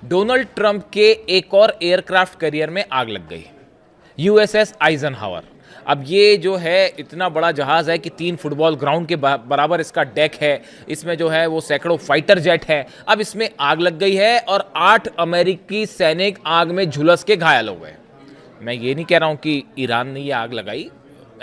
Donald Trump के एक और एयरक्राफ्ट कैरियर में आग लग गई, यूएसएस आइजनहावर। अब ये जो है इतना बड़ा जहाज है कि 3 फुटबॉल ग्राउंड के बराबर इसका डेक है, इसमें जो है वो सैकड़ों फाइटर जेट है। अब इसमें आग लग गई है और 8 अमेरिकी सैनिक आग में झुलस के घायल हो गए। मैं ये नहीं कह रहा हूं कि ईरान ने ये आग लगाई,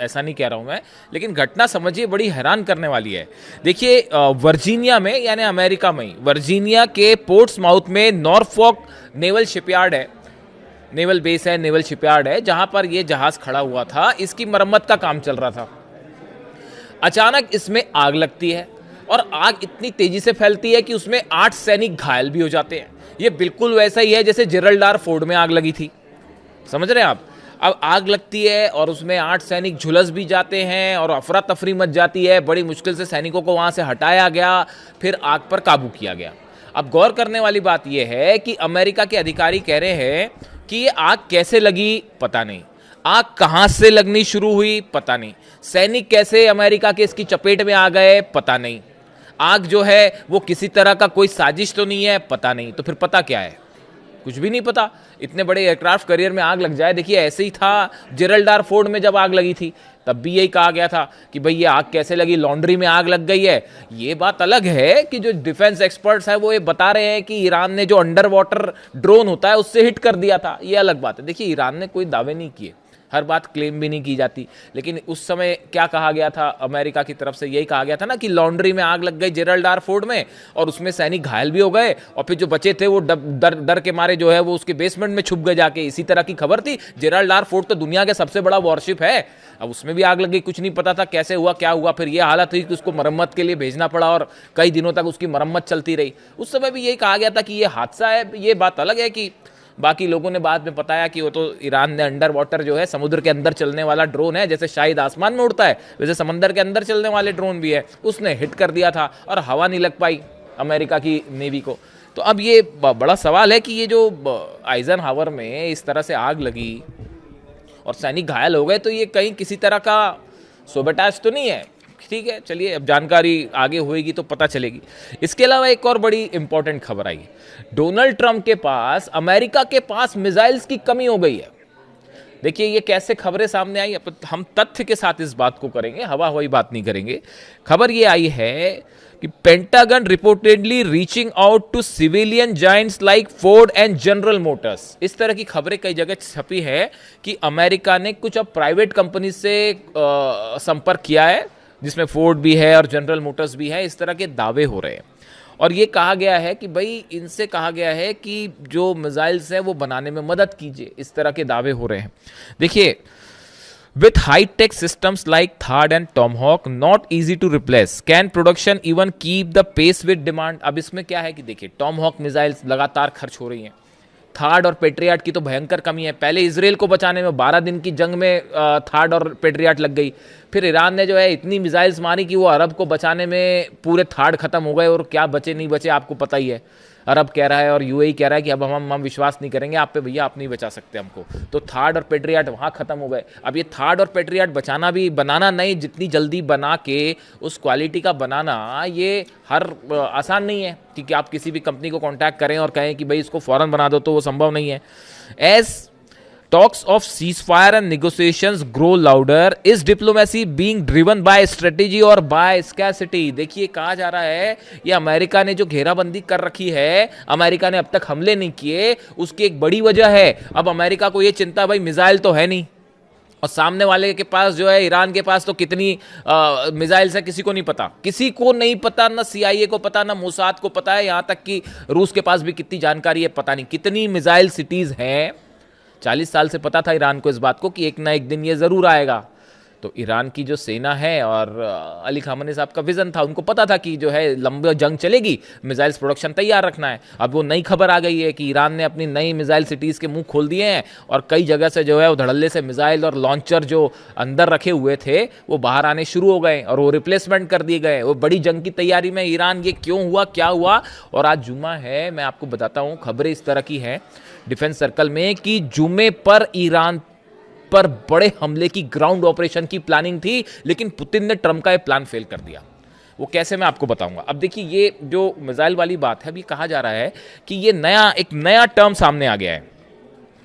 ऐसा नहीं कह रहा हूं मैं, लेकिन घटना समझिए बड़ी हैरान करने वाली है। देखिए वर्जीनिया में, यानी अमेरिका में, वर्जीनिया के पोर्ट्समाउथ में नॉरफॉक नेवल शिपयार्ड है, नेवल बेस है, नेवल शिपयार्ड है, जहां पर यह जहाज खड़ा हुआ था। इसकी मरम्मत का काम चल रहा था। अचानक इसमें आग लगती है और आग इतनी तेजी से फैलती है कि उसमें 8 सैनिक घायल भी हो जाते हैं। यह बिल्कुल वैसा ही है जैसे जेरल्ड आर फोर्ड में आग लगी थी, समझ रहे हैं आप। अब आग लगती है और उसमें 8 सैनिक झुलस भी जाते हैं और अफरा तफरी मच जाती है। बड़ी मुश्किल से सैनिकों को वहां से हटाया गया, फिर आग पर काबू किया गया। अब गौर करने वाली बात यह है कि अमेरिका के अधिकारी कह रहे हैं कि ये आग कैसे लगी पता नहीं, आग कहां से लगनी शुरू हुई पता नहीं, सैनिक कैसे अमेरिका के इसकी चपेट में आ गए पता नहीं, आग जो है वो किसी तरह का कोई साजिश तो नहीं है पता नहीं। तो फिर पता क्या है? कुछ भी नहीं पता। इतने बड़े एयरक्राफ्ट कैरियर में आग लग जाए, देखिए ऐसे ही था जेरल्ड आर फोर्ड में जब आग लगी थी, तब भी यही कहा गया था कि भाई ये आग कैसे लगी, लॉन्ड्री में आग लग गई है। ये बात अलग है कि जो डिफेंस एक्सपर्ट्स हैं वो ये बता रहे हैं कि ईरान ने जो अंडर वाटर ड्रोन होता है उससे हिट कर दिया था, ये अलग बात है। देखिए ईरान ने कोई दावे नहीं किए, हर बात क्लेम भी नहीं की जाती, लेकिन उस समय क्या कहा गया था अमेरिका की तरफ से? यही कहा गया था ना कि लॉन्ड्री में आग लग गई जेरल्ड आर फोर्ड में और उसमें सैनिक घायल भी हो गए और फिर जो बचे थे वो डर के मारे जो है वो उसके बेसमेंट में छुप गए जाके। इसी तरह की खबर थी। जेरल्ड आर फोर्ड तो दुनिया के सबसे बड़ा वॉरशिप है, अब उसमें भी आग लग गई, कुछ नहीं पता था कैसे हुआ क्या हुआ। फिर यह हालत हुई कि उसको मरम्मत के लिए भेजना पड़ा और कई दिनों तक उसकी मरम्मत चलती रही। उस समय भी यही कहा गया था कि यह हादसा है। ये बात अलग है कि बाकी लोगों ने बाद में बताया कि वो तो ईरान ने अंडर वाटर जो है, समुद्र के अंदर चलने वाला ड्रोन है, जैसे शायद आसमान में उड़ता है वैसे समंदर के अंदर चलने वाले ड्रोन भी है, उसने हिट कर दिया था और हवा नहीं लग पाई अमेरिका की नेवी को। तो अब ये बड़ा सवाल है कि ये जो आइजनहावर में इस तरह से आग लगी और सैनिक घायल हो गए, तो ये कहीं किसी तरह का सोबेटाज तो नहीं है? ठीक है, चलिए अब जानकारी आगे होएगी तो पता चलेगी। इसके अलावा एक और बड़ी इंपॉर्टेंट खबर आई, डोनाल्ड ट्रंप के पास, अमेरिका के पास मिसाइल्स की कमी हो गई है। देखिए ये कैसे खबरें सामने आई, हम तथ्य के साथ इस बात को करेंगे, हवा हवाई बात नहीं करेंगे। खबर ये आई है कि Pentagon reportedly reaching out to civilian giants like Ford and General Motors. इस तरह की खबरें कई जगह छपी है कि अमेरिका ने कुछ अब प्राइवेट कंपनी से संपर्क किया है, जिसमें फोर्ड भी है और जनरल मोटर्स भी है। इस तरह के दावे हो रहे हैं और ये कहा गया है कि भाई इनसे कहा गया है कि जो मिसाइल्स हैं वो बनाने में मदद कीजिए। इस तरह के दावे हो रहे हैं। देखिए, with high-tech systems like THAAD and Tomahawk not easy to replace, can production even keep the pace with demand? अब इसमें क्या है कि देखिए टॉमहॉक मिसाइल्स लगातार खर्च हो रही हैं, थार्ड और पेट्रियाट की तो भयंकर कमी है। पहले इजराइल को बचाने में 12 दिन की जंग में थार्ड और पेट्रियाट लग गई, फिर ईरान ने जो है इतनी मिसाइल्स मारी कि वो अरब को बचाने में पूरे थार्ड खत्म हो गए और क्या बचे नहीं बचे आपको पता ही है। अरब कह रहा है और यूएई कह रहा है कि अब हम विश्वास नहीं करेंगे आप पे भैया, आप नहीं बचा सकते हमको। तो थार्ड और पेट्रियाट वहाँ खत्म हो गए। अब ये थार्ड और पेट्रियाट बचाना भी, बनाना नहीं, जितनी जल्दी बना के उस क्वालिटी का बनाना ये हर आसान नहीं है कि आप किसी भी कंपनी को कांटेक्ट करें और कहें कि भाई इसको फौरन बना दो, तो वो संभव नहीं है। As talks of ceasefire and negotiations grow louder, is diplomacy being driven by strategy or by scarcity? देखिए कहा जा रहा है ये अमेरिका ने जो घेराबंदी कर रखी है, अमेरिका ने अब तक हमले नहीं किए, उसकी एक बड़ी वजह है। अब अमेरिका को ये चिंता, भाई मिसाइल तो है नहीं और सामने वाले के पास जो है, ईरान के पास तो कितनी मिसाइल्स है किसी को नहीं पता, किसी को नहीं पता, ना सीआईए को पता, ना मोसाद को पता है, यहां तक कि रूस के पास भी कितनी जानकारी है पता नहीं, कितनी मिसाइल सिटीज हैं। 40 साल से पता था ईरान को इस बात को कि एक ना एक दिन ये जरूर आएगा। तो ईरान की जो सेना है और अली खामनी साहब का विजन था, उनको पता था कि जो है लंबी जंग चलेगी, मिसाइल्स प्रोडक्शन तैयार रखना है। अब वो नई खबर आ गई है कि ईरान ने अपनी नई मिसाइल सिटीज़ के मुंह खोल दिए हैं और कई जगह से जो है वो धड़ल्ले से मिसाइल और लॉन्चर जो अंदर रखे हुए थे वो बाहर आने शुरू हो गए और वो रिप्लेसमेंट कर दिए गए। वो बड़ी जंग की तैयारी में ईरान, ये क्यों हुआ, क्या हुआ? और आज जुम्मा है, मैं आपको बताता हूँ, खबरें इस तरह की हैं डिफेंस सर्कल में कि जुम्मे पर ईरान पर बड़े हमले की, ग्राउंड ऑपरेशन की प्लानिंग थी, लेकिन पुतिन ने ट्रंप का यह प्लान फेल कर दिया। वो कैसे मैं आपको बताऊंगा। अब देखिए, ये जो मिसाइल वाली बात है, अभी कहा जा रहा है कि ये एक नया टर्म सामने आ गया है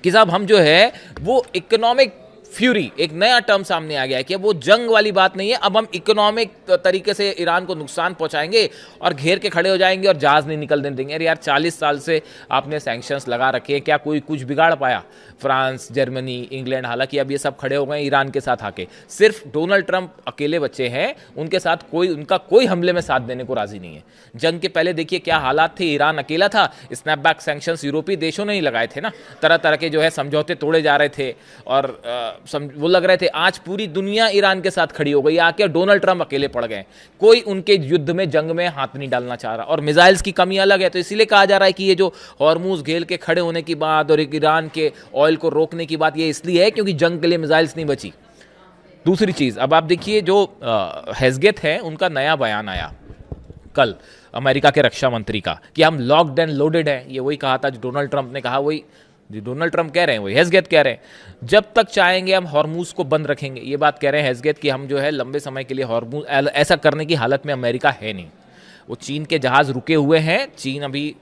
कि साहब हम जो है वो इकोनॉमिक फ्यूरी, एक नया टर्म सामने आ गया है कि अब वो जंग वाली बात नहीं है, अब हम इकोनॉमिक तरीके से ईरान को नुकसान पहुंचाएंगे और घेर के खड़े हो जाएंगे और जहाज नहीं निकलने देंगे। अरे यार, 40 साल से आपने सैंक्शंस लगा रखे हैं, क्या कोई कुछ बिगाड़ पाया? फ्रांस, जर्मनी, इंग्लैंड, हालांकि अब ये सब खड़े हो गए ईरान के साथ आके। सिर्फ डोनाल्ड ट्रंप अकेले बच्चे हैं, उनके साथ उनका कोई हमले में साथ देने को राजी नहीं है। जंग के पहले देखिए क्या हालात थे, ईरान अकेला था, स्नैपबैक सैंक्शंस यूरोपीय देशों ने ही लगाए थे ना, तरह तरह के जो है समझौते तोड़े जा रहे थे और वो लग रहे थे। आज पूरी दुनिया ईरान के साथ खड़ी हो गई, आके डोनाल्ड ट्रंप अकेले पड़ गए, कोई उनके युद्ध में, जंग में हाथ नहीं डालना चाह रहा। और मिसाइल्स की कमी अलग है, तो इसीलिए कहा जा रहा है कि ये जो हॉर्मूज घेर के खड़े होने की बात और ईरान के ऑयल को रोकने की बात, ये इसलिए है क्योंकि जंग के लिए मिसाइल्स नहीं बची। दूसरी चीज, अब आप देखिए जो हेस्गेत है, उनका नया बयान आया कल अमेरिका के रक्षा मंत्री का कि हम लॉक्ड एंड लोडेड हैं। ये वही कहा था जो डोनाल्ड ट्रंप ने कहा, वही जो डोनाल्ड ट्रंप कह रहे हैं वही हेस्गेत कह रहे हैं। जब तक चाहेंगे हम हॉर्मूज को बंद रखेंगे, ये बात कह रहे हैं हेस्गेत कि हम जो है लंबे समय के लिए हॉर्मूज, ऐसा करने की हालत में अमेरिका है नहीं। वो चीन के जहाज रुके हुए हैं, चीन अभी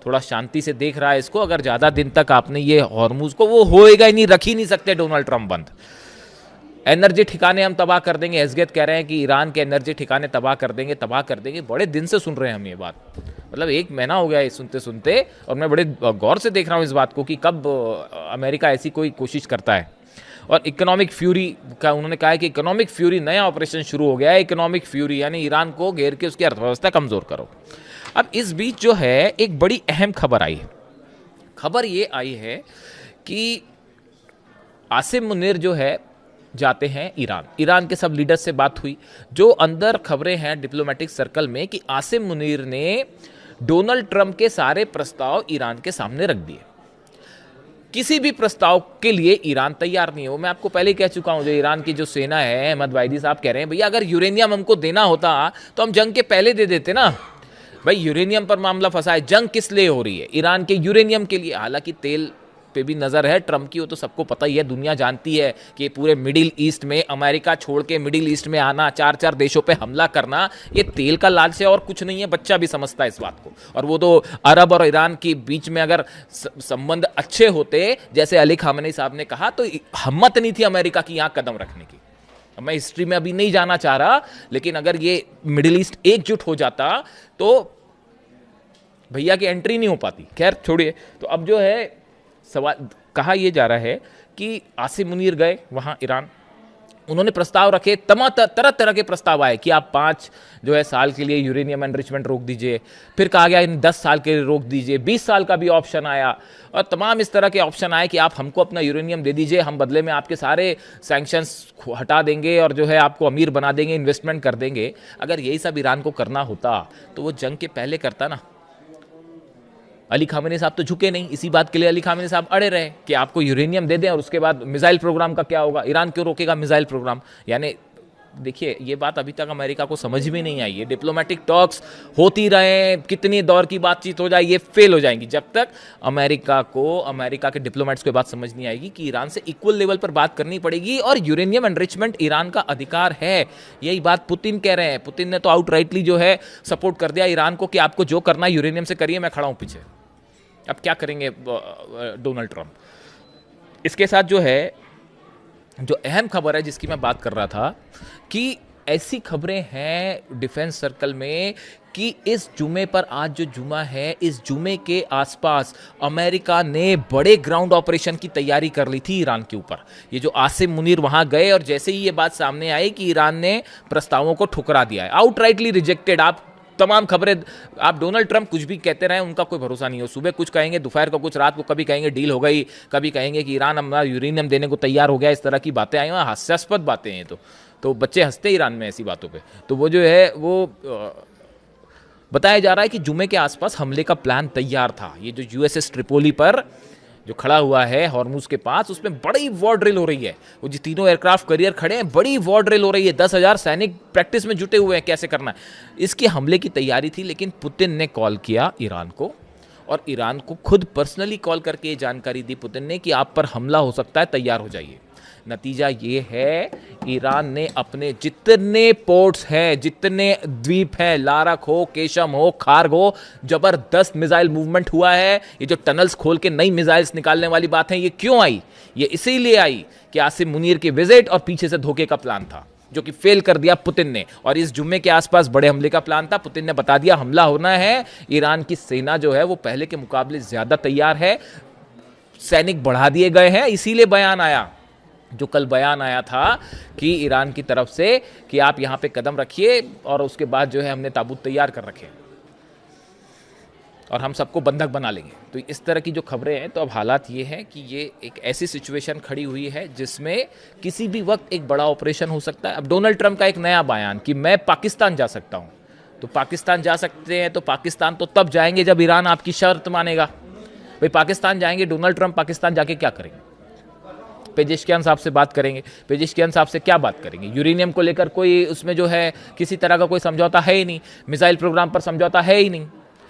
थोड़ा शांति से देख रहा है इसको। अगर ज़्यादा दिन तक आपने ये हॉर्मूज को, वो होएगा ही नहीं, रख ही नहीं सकते डोनाल्ड ट्रंप बंद। एनर्जी ठिकाने हम तबाह कर देंगे, हेस्गेत कह रहे हैं कि ईरान के एनर्जी ठिकाने तबाह कर देंगे, तबाह कर देंगे। बड़े दिन से सुन रहे हैं हम ये बात, मतलब 1 महीना हो गया है सुनते सुनते, और मैं बड़े गौर से देख रहा हूँ इस बात को कि कब अमेरिका ऐसी कोई कोशिश करता है। और इकोनॉमिक फ्यूरी का उन्होंने कहा है कि इकोनॉमिक फ्यूरी नया ऑपरेशन शुरू हो गया है। इकोनॉमिक फ्यूरी यानी ईरान को घेर के उसकी अर्थव्यवस्था कमजोर करो। अब इस बीच जो है एक बड़ी अहम खबर आई है। खबर ये आई है कि आसिम मुनीर जो है जाते हैं ईरान। ईरान के सब लीडर से बात हुई। जो अंदर खबरें हैं डिप्लोमेटिक सर्कल में कि आसिम मुनीर ने डोनाल्ड ट्रंप के सारे प्रस्ताव ईरान के सामने रख दिए। किसी भी प्रस्ताव के लिए ईरान तैयार नहीं हो। मैं आपको पहले ही कह चुका हूं, जो ईरान की जो सेना है, अहमद वाइदी साहब कह रहे हैं भैया अगर यूरेनियम हमको देना होता तो हम जंग के पहले दे देते ना। भाई यूरेनियम पर मामला फंसा है, जंग किस लिए हो रही है? ईरान के यूरेनियम के लिए। हालांकि तेल पे भी नजर है ट्रंप की, वो तो सबको पता ही है, दुनिया जानती है कि पूरे मिडिल ईस्ट में, अमेरिका छोड़ के मिडिल ईस्ट में आना, 4-4 देशों पे हमला करना, ये तेल का लालच है और कुछ नहीं है। बच्चा भी समझता है इस बात को। और वो तो अरब और ईरान के बीच में अगर संबंध अच्छे होते, जैसे अली खामेनी साहब ने कहा, तो हिम्मत नहीं थी अमेरिका की यहां कदम रखने की। मैं हिस्ट्री में अभी नहीं जाना चाह रहा, लेकिन अगर ये मिडिल ईस्ट एकजुट हो जाता तो भैया की एंट्री नहीं हो पाती। खैर छोड़िए। तो अब जो है सवाल कहा यह जा रहा है कि आसिम मुनीर गए वहां ईरान, उन्होंने प्रस्ताव रखे, तरह तरह के प्रस्ताव आए कि आप 5 जो है साल के लिए यूरेनियम एनरिचमेंट रोक दीजिए, फिर कहा गया इन 10 साल के लिए रोक दीजिए, 20 साल का भी ऑप्शन आया, और तमाम इस तरह के ऑप्शन आए कि आप हमको अपना यूरेनियम दे दीजिए, हम बदले में आपके सारे सैंक्शंस हटा देंगे और जो है आपको अमीर बना देंगे, इन्वेस्टमेंट कर देंगे। अगर यही सब ईरान को करना होता तो वो जंग के पहले करता ना। अली खामेनी साहब तो झुके नहीं, इसी बात के लिए अली खामेनी साहब अड़े रहे कि आपको यूरेनियम दे दें और उसके बाद मिसाइल प्रोग्राम का क्या होगा, ईरान क्यों रोकेगा मिसाइल प्रोग्राम। यानी देखिए ये बात अभी तक अमेरिका को समझ में नहीं आई है। डिप्लोमेटिक टॉक्स होती रहे, कितनी दौर की बातचीत हो जाए, ये फेल हो जाएंगी जब तक अमेरिका के डिप्लोमेट्स को बात समझ नहीं आएगी कि ईरान से इक्वल लेवल पर बात करनी पड़ेगी और यूरेनियम एनरिचमेंट ईरान का अधिकार है। यही बात पुतिन कह रहे हैं। पुतिन ने तो आउटराइटली जो है सपोर्ट कर दिया ईरान को कि आपको जो करना है यूरेनियम से करिए, मैं खड़ा हूं पीछे। अब क्या करेंगे डोनाल्ड ट्रंप? इसके साथ जो है जो अहम खबर है जिसकी मैं बात कर रहा था कि ऐसी खबरें हैं डिफेंस सर्कल में कि इस जुमे पर, आज जो जुमा है, इस जुमे के आसपास अमेरिका ने बड़े ग्राउंड ऑपरेशन की तैयारी कर ली थी ईरान के ऊपर। ये जो आसिम मुनीर वहां गए और जैसे ही ये बात सामने आई कि ईरान ने प्रस्तावों को ठुकरा दिया है, आउटराइटली रिजेक्टेड। आप तमाम खबरें, आप डोनाल्ड ट्रंप कुछ भी कहते रहे, उनका कोई भरोसा नहीं हो। सुबह कुछ कहेंगे, दोपहर को कुछ, रात को कभी कहेंगे डील हो गई, कभी कहेंगे कि ईरान हमारा यूरेनियम देने को तैयार हो गया। इस तरह की बातें आई, हास्यास्पद बातें हैं। तो बच्चे हंसते ईरान में ऐसी बातों पे। तो वो जो है वो बताया जा रहा है कि जुमे के आसपास हमले का प्लान तैयार था। ये जो यूएसएस ट्रिपोली पर जो खड़ा हुआ है हॉर्मुज के पास, उसमें बड़ी वॉर ड्रिल हो रही है। वो जो तीनों एयरक्राफ्ट कैरियर खड़े हैं, बड़ी वॉर ड्रिल हो रही है। 10,000 सैनिक प्रैक्टिस में जुटे हुए हैं कैसे करना है। इसकी हमले की तैयारी थी, लेकिन पुतिन ने कॉल किया ईरान को, और ईरान को खुद पर्सनली कॉल करके ये जानकारी दी पुतिन ने कि आप पर हमला हो सकता है, तैयार हो जाइए। नतीजा ये है, ईरान ने अपने जितने पोर्ट्स हैं, जितने द्वीप हैं, लारक हो, केशम हो, खार्ग हो, जबरदस्त मिसाइल मूवमेंट हुआ है। ये जो टनल्स खोल के नई मिसाइल्स निकालने वाली बात है, ये क्यों आई? ये इसीलिए आई कि आसिम मुनीर की विजिट और पीछे से धोखे का प्लान था, जो कि फेल कर दिया पुतिन ने। और इस जुम्मे के आसपास बड़े हमले का प्लान था, पुतिन ने बता दिया हमला होना है। ईरान की सेना जो है वो पहले के मुकाबले ज्यादा तैयार है, सैनिक बढ़ा दिए गए हैं। इसीलिए बयान आया, जो कल बयान आया था कि ईरान की तरफ से कि आप यहां पे कदम रखिए, और उसके बाद जो है हमने ताबूत तैयार कर रखे और हम सबको बंधक बना लेंगे। तो इस तरह की जो खबरें हैं, तो अब हालात ये हैं कि ये एक ऐसी सिचुएशन खड़ी हुई है जिसमें किसी भी वक्त एक बड़ा ऑपरेशन हो सकता है। अब डोनाल्ड ट्रंप का एक नया बयान कि मैं पाकिस्तान जा सकता हूं, तो पाकिस्तान जा सकते हैं, तो पाकिस्तान तो तब जाएंगे जब ईरान आपकी शर्त मानेगा। भाई पाकिस्तान जाएंगे, डोनाल्ड ट्रंप पाकिस्तान जाके क्या करेंगे? पेजिशकियान साहब से बात करेंगे। पेजिशकियान साहब से क्या बात करेंगे? यूरेनियम को लेकर कोई उसमें जो है किसी तरह का कोई समझौता है ही नहीं, मिसाइल प्रोग्राम पर समझौता है ही नहीं।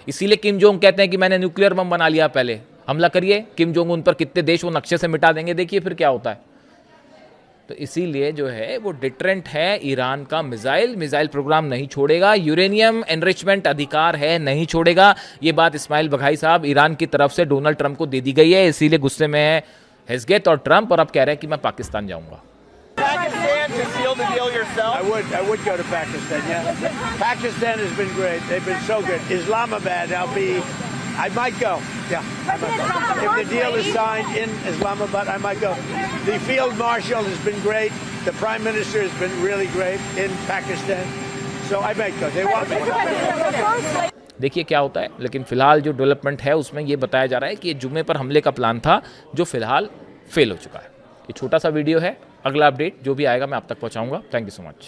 इसीलिए किम जोंग कहते हैं कि मैंने न्यूक्लियर बम बना लिया, पहले हमला करिए। किम जोंग उन पर कितने देश वो नक्शे से मिटा देंगे, देखिए फिर क्या होता है। तो इसीलिए जो है वो डिटरेंट है, ईरान का मिसाइल प्रोग्राम नहीं छोड़ेगा, यूरेनियम एनरिचमेंट अधिकार है, नहीं छोड़ेगा। ये बात इस्माइल बघाई साहब ईरान की तरफ से डोनाल्ड ट्रंप को दे दी गई है, इसीलिए गुस्से में है हेस्गेत और ट्रंप, और अब कह रहे हैं कि मैं पाकिस्तान जाऊंगा। Pakistan to seal the deal yourself? I would go to Pakistan, yeah. Pakistan has been great. They've been so good. Islamabad, I might go. Yeah. I might go. If the deal is signed in Islamabad, I might go. The field marshal has been great. The prime minister has been really great in Pakistan. So I might go. They want me. देखिए क्या होता है, लेकिन फिलहाल जो development है उसमें ये बताया जा रहा है कि ये जुम्मे पर हमले का प्लान था, जो फिलहाल फेल हो चुका है। ये छोटा सा वीडियो है, अगला अपडेट जो भी आएगा मैं आप तक पहुंचाऊंगा। Thank you so much.